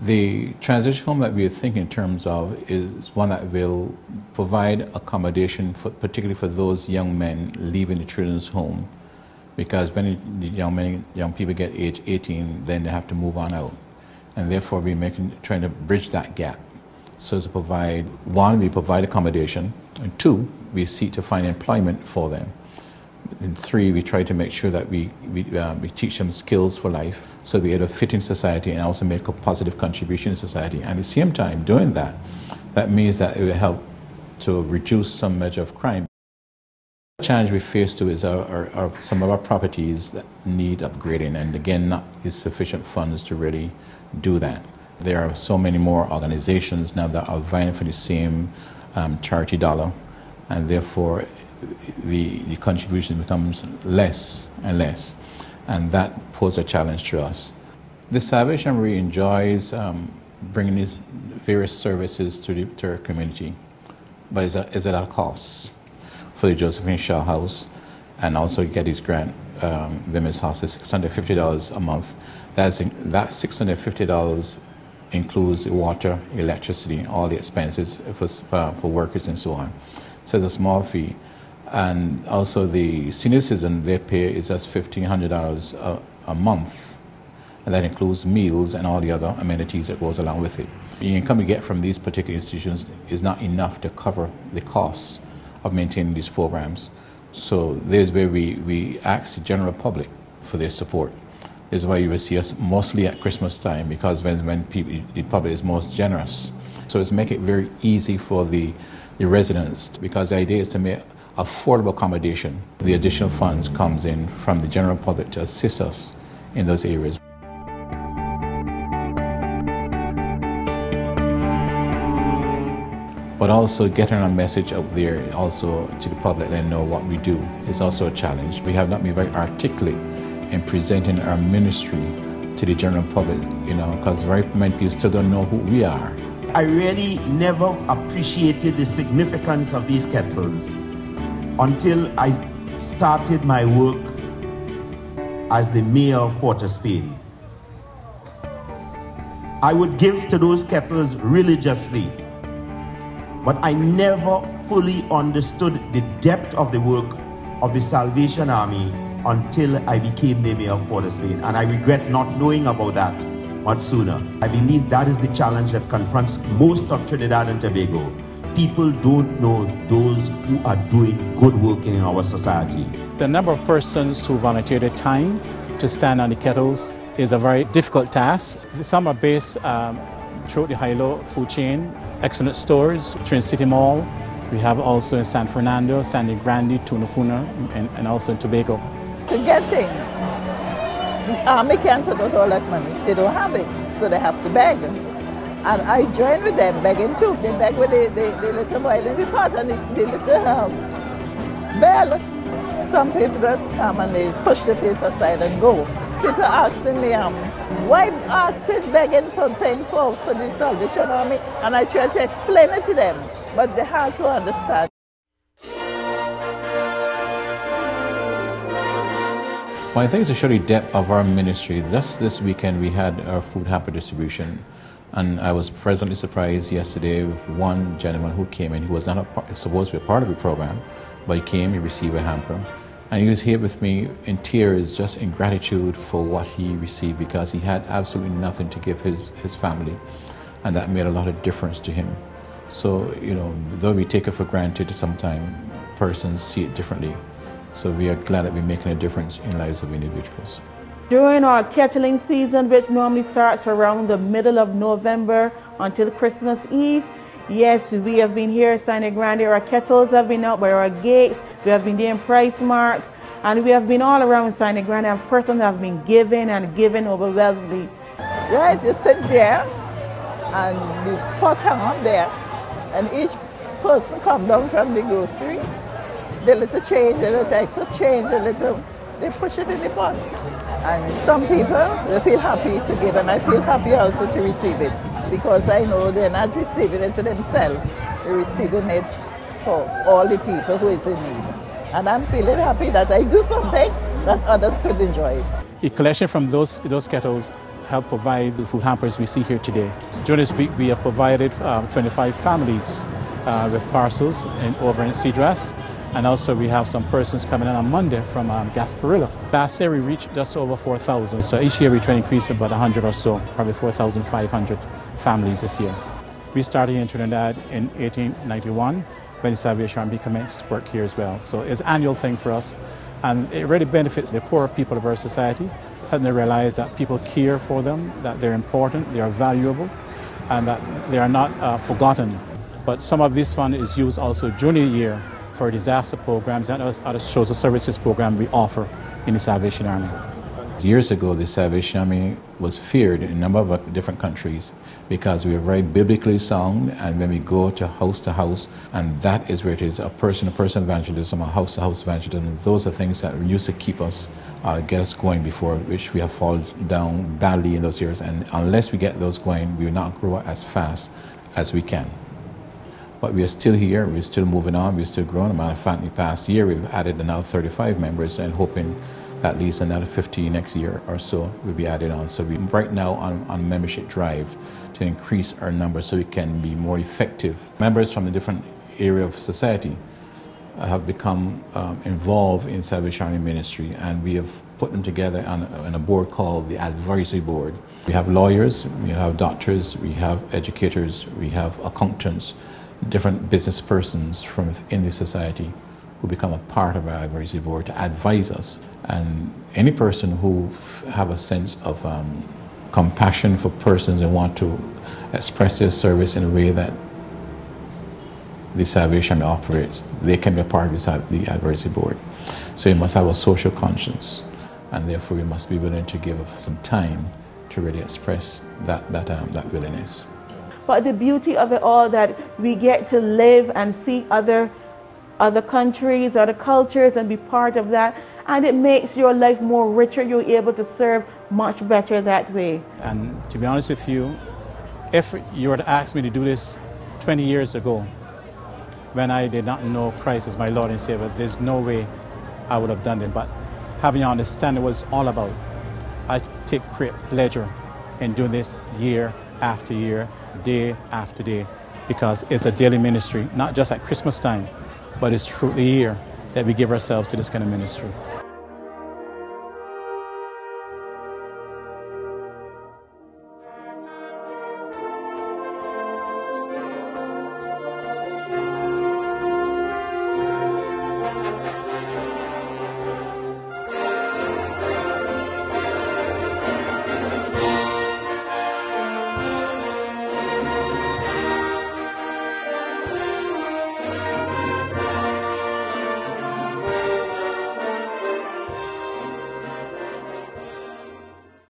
The transition home that we are thinking in terms of is one that will provide accommodation, particularly for those young men leaving the children's home, because when the young people get age 18, then they have to move on out, and therefore we're trying to bridge that gap. So to provide, one, we provide accommodation, and two, we seek to find employment for them. And three, we try to make sure that we teach them skills for life so they're able to fit in society and also make a positive contribution in society. And at the same time, doing that, that means that it will help to reduce some measure of crime. The challenge we face too is some of our properties that need upgrading, and again, not sufficient funds to really do that. There are so many more organizations now that are vying for the same charity dollar, and therefore the contribution becomes less and less, and that poses a challenge to us. The Salvation Army enjoys bringing these various services to our community, but it's at a cost. For the Josephine Shaw House, and also Getty's Grant Women's Hospice, $650 a month. That $650 includes water, electricity, all the expenses for workers and so on. So it's a small fee. And also the senior citizen, their pay is just $1,500 a month, and that includes meals and all the other amenities that goes along with it. The income we get from these particular institutions is not enough to cover the costs of maintaining these programs. So there's where we ask the general public for their support. This is why you will see us mostly at Christmas time, because when the public is most generous. So it's make it very easy for the residents, because the idea is to make affordable accommodation. The additional funds comes in from the general public to assist us in those areas. But also getting a message out there also to the public and know what we do is also a challenge. We have not been very articulate in presenting our ministry to the general public, because very many people still don't know who we are. I really never appreciated the significance of these kettles until I started my work as the mayor of Port of Spain. I would give to those kettles religiously, but I never fully understood the depth of the work of the Salvation Army until I became the mayor of Port of Spain, and I regret not knowing about that much sooner. I believe that is the challenge that confronts most of Trinidad and Tobago. People don't know those who are doing good work in our society. The number of persons who volunteer their time to stand on the kettles is a very difficult task. Some are based throughout the high-low food chain. Excellent stores, Trinidad City Mall. We have also in San Fernando, Sangre Grande, Tunapuna, and also in Tobago. To get things, the army can't put out all that money. They don't have it, so they have to beg. And I join with them begging too. They beg with the little boy in the pot and the little bell. Some people just come and they push the face aside and go. People asking me, why asking, begging for things for the Salvation Army? And I try to explain it to them, but they hard to understand. Well, I think to show the depth of our ministry, just this weekend we had our food hamper distribution. And I was pleasantly surprised yesterday with one gentleman who came in. He was not supposed to be a part of the program, but he came, he received a hamper. And he was here with me in tears, just in gratitude for what he received, because he had absolutely nothing to give his family. And that made a lot of difference to him. So, though we take it for granted, sometimes persons see it differently. So we are glad that we're making a difference in the lives of individuals. During our kettling season, which normally starts around the middle of November until Christmas Eve, yes, we have been here at Sangre Grande. Our kettles have been out by our gates. We have been there in Price Mark, and we have been all around Sangre Grande, and persons have been giving and giving overwhelmingly. Right, you sit there, and the pot hang up there, and each person come down from the grocery, the little change, the little extra change, they push it in the pot. And some people, they feel happy to give, and I feel happy also to receive it, because I know they're not receiving it for themselves, they're receiving it for all the people who is in need. And I'm feeling happy that I do something that others could enjoy. The collection from those kettles help provide the food hampers we see here today. During this week, we have provided 25 families with parcels over in Cedras, and also we have some persons coming in on Monday from Gasparilla. Last year we reached just over 4,000, so each year we try to increase about 100 or so, probably 4,500 families this year. We started in Trinidad in 1891 when the Salvation Army commenced work here as well. So it's an annual thing for us, and it really benefits the poorer people of our society, helping them realize that people care for them, that they're important, they are valuable, and that they are not forgotten. But some of this fund is used also during the year for disaster programs and other social services programs we offer in the Salvation Army. Years ago, the Salvation Army was feared in a number of different countries because we are very biblically sound, and when we go to house, and that is where it is, a person-to-person evangelism, a house-to-house evangelism. Those are things that used to keep us, get us going before, which we have fallen down badly in those years. And unless we get those going, we will not grow as fast as we can. But we are still here, we're still moving on, we're still growing. As a matter of fact, in the past year, we've added another 35 members and hoping that at least another 50 next year or so will be added on. So we're right now on a membership drive to increase our numbers so we can be more effective. Members from the different area of society have become involved in Salvation Army ministry, and we have put them together on a board called the Advisory Board. We have lawyers, we have doctors, we have educators, we have accountants, different business persons from within the society who become a part of our advisory board to advise us. And any person who have a sense of compassion for persons and want to express their service in a way that the Salvation Army operates, they can be a part of the advisory board. So you must have a social conscience, and therefore you must be willing to give some time to really express that willingness. But the beauty of it all, that we get to live and see other countries, other cultures, and be part of that. And it makes your life more richer. You're able to serve much better that way. And to be honest with you, if you were to ask me to do this 20 years ago, when I did not know Christ as my Lord and Savior, there's no way I would have done it. But having you understand what it's all about, I take great pleasure in doing this year after year, day after day, because it's a daily ministry, not just at Christmas time, but it's through the year that we give ourselves to this kind of ministry.